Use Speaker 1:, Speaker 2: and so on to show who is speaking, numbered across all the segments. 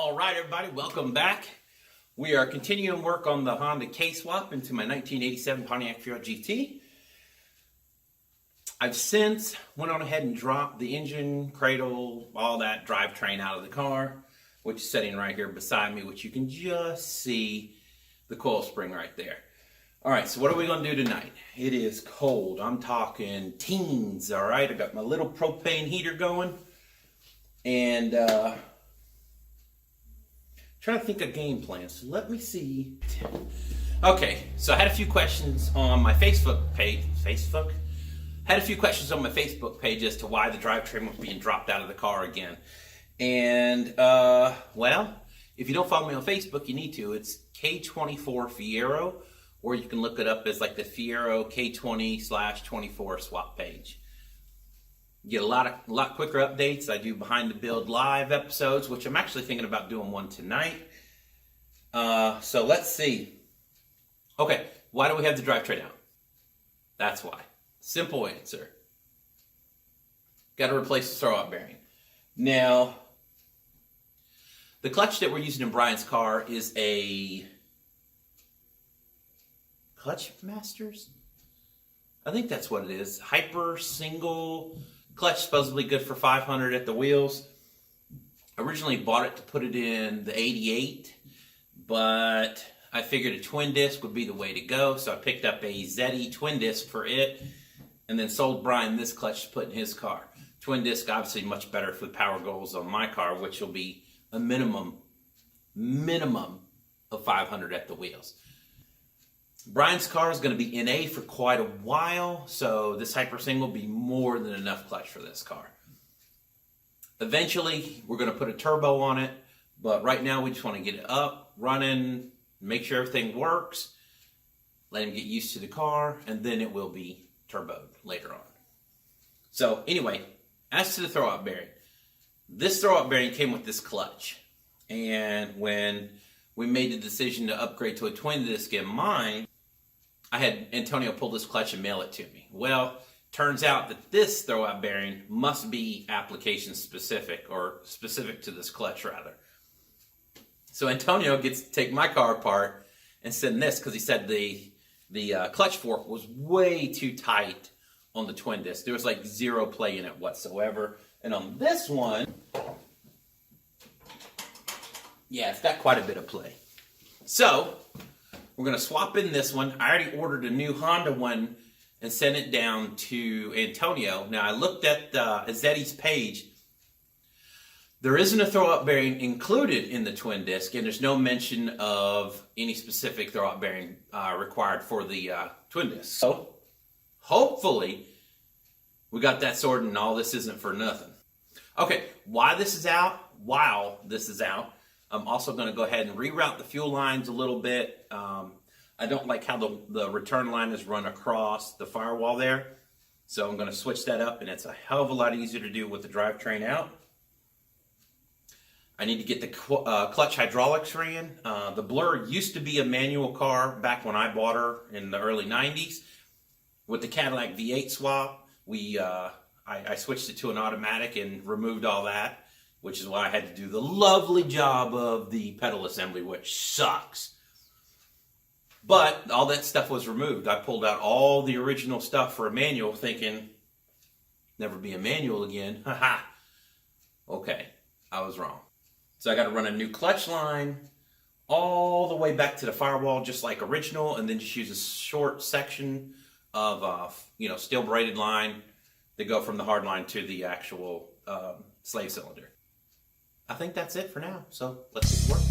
Speaker 1: All right, everybody, welcome back. We are continuing work on the Honda K-Swap into my 1987 Pontiac Fiero GT. I've since went on ahead and dropped the engine, cradle, all that drivetrain out of the car, which is sitting right here beside me, which you can just see the coil spring right there. All right, so what are we going to do tonight? It is cold. I'm talking teens, all right? I got my little propane heater going, and trying to think of game plans. So let me see. Okay, so I had a few questions on my Facebook page. Had a few questions on my Facebook page as to why the drivetrain was being dropped out of the car again. And, well, if you don't follow me on Facebook, you need to. It's K24 Fiero, or you can look it up as like the Fiero K20/24 swap page. You get a lot quicker updates. I do behind the build live episodes, which I'm actually thinking about doing one tonight. So let's see. Okay, why do we have the drivetrain out? That's why. Simple answer. Got to replace the throwout bearing. Now, the clutch that we're using in Brian's car is a Clutch Masters? I think that's what it is. Hyper single clutch, supposedly good for 500 at the wheels. Originally bought it to put it in the 88, but I figured a twin disc would be the way to go, so I picked up a ZE twin disc for it, and then sold Brian this clutch to put in his car. Twin disc, obviously much better for the power goals on my car, which will be a minimum of 500 at the wheels. Brian's car is going to be NA for quite a while, so this hyper single will be more than enough clutch for this car. Eventually, we're going to put a turbo on it, but right now we just want to get it up, running, make sure everything works, let him get used to the car, and then it will be turboed later on. So anyway, as to the throwout bearing, this throwout bearing came with this clutch, and when we made the decision to upgrade to a twin disc in mine, I had Antonio pull this clutch and mail it to me. Well, turns out that this throwout bearing must be application specific, or specific to this clutch rather. So Antonio gets to take my car apart and send this, because he said the clutch fork was way too tight on the twin disc. There was like zero play in it whatsoever. And on this one, yeah, it's got quite a bit of play. So we're going to swap in this one. I already ordered a new Honda one and sent it down to Antonio. Now, I looked at Azzetti's page. There isn't a throwout bearing included in the twin disc, and there's no mention of any specific throwout bearing required for the twin disc. So, hopefully, we got that sorted and all this isn't for nothing. Okay, while this is out, I'm also going to go ahead and reroute the fuel lines a little bit. I don't like how the return line is run across the firewall there. So I'm going to switch that up, and it's a hell of a lot easier to do with the drivetrain out. I need to get the clutch hydraulics ran. The Blur used to be a manual car back when I bought her in the early 90s. With the Cadillac V8 swap, I switched it to an automatic and removed all that, which is why I had to do the lovely job of the pedal assembly, which sucks. But all that stuff was removed. I pulled out all the original stuff for a manual, thinking, never be a manual again. Haha. Okay, I was wrong. So I got to run a new clutch line all the way back to the firewall, just like original, and then just use a short section of steel braided line to go from the hard line to the actual slave cylinder. I think that's it for now, so let's get to work.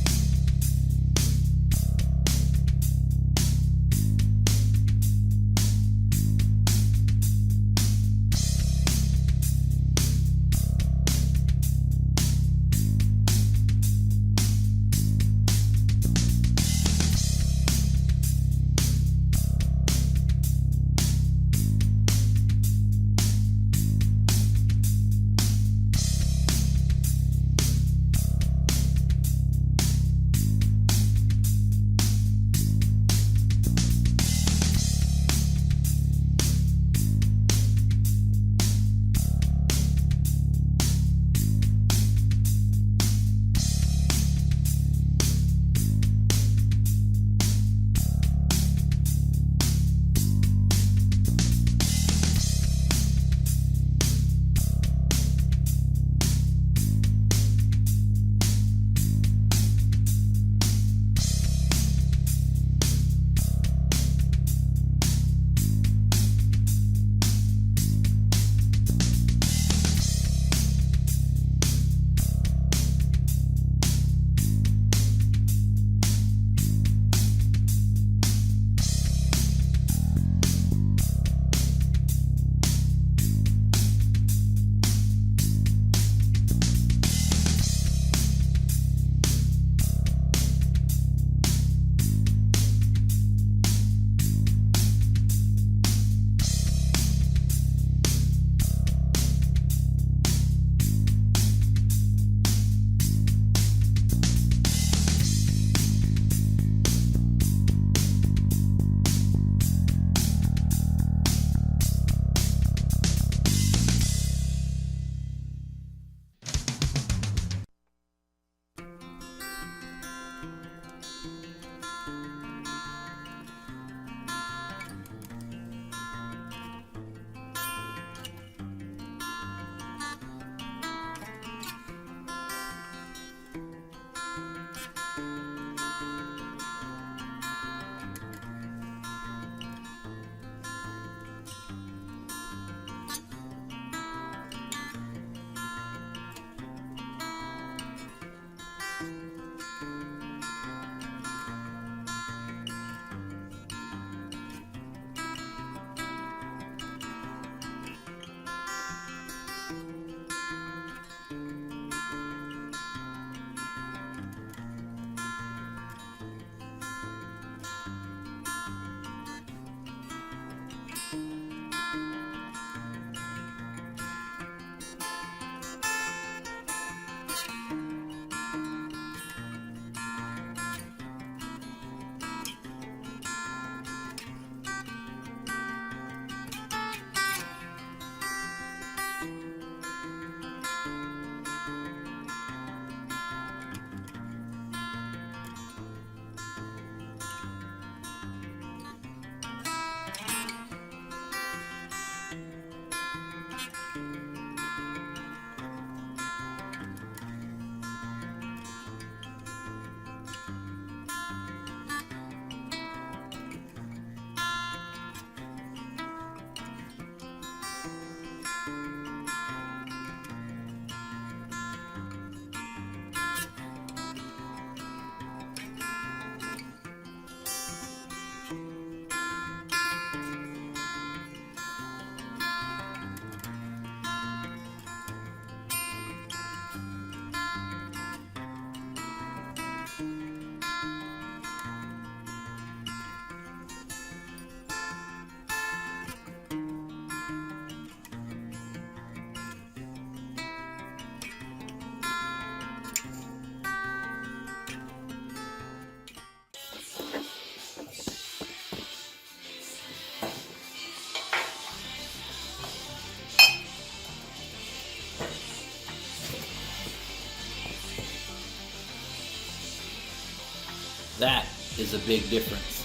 Speaker 1: That is a big difference.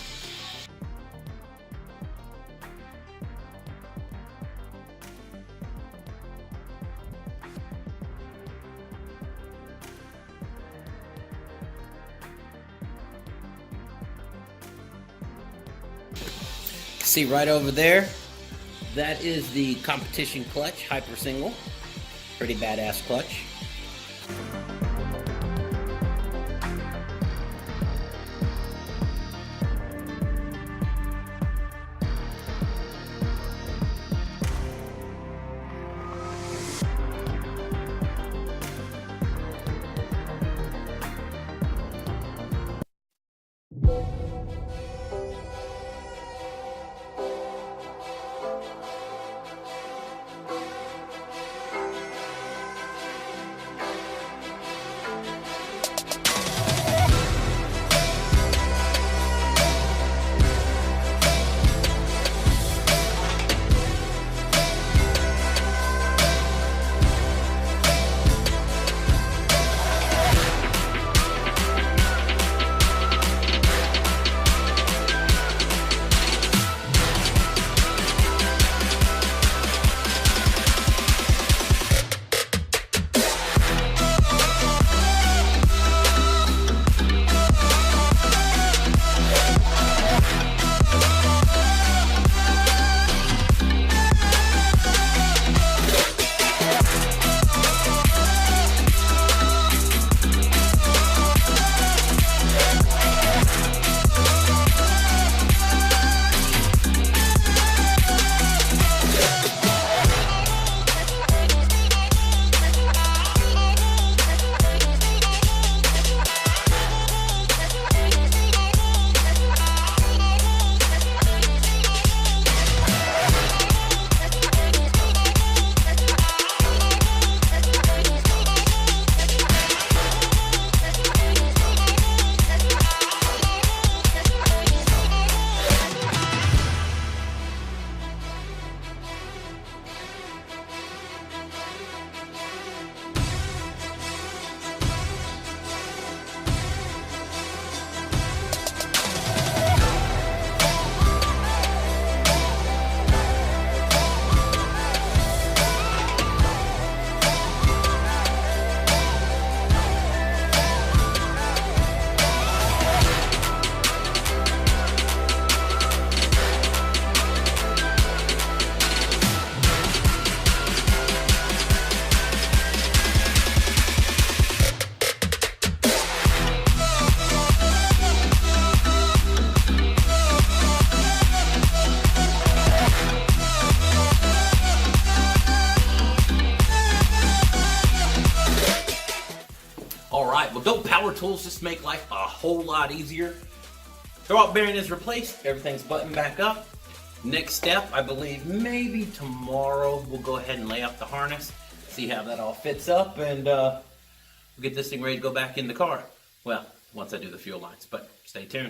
Speaker 1: See right over there, that is the competition clutch, hyper single. Pretty badass clutch. Alright, well, don't power tools just make life a whole lot easier? Throwout bearing is replaced, everything's buttoned back up. Next step, I believe maybe tomorrow, we'll go ahead and lay out the harness, see how that all fits up, and we'll get this thing ready to go back in the car. Well, once I do the fuel lines, but stay tuned.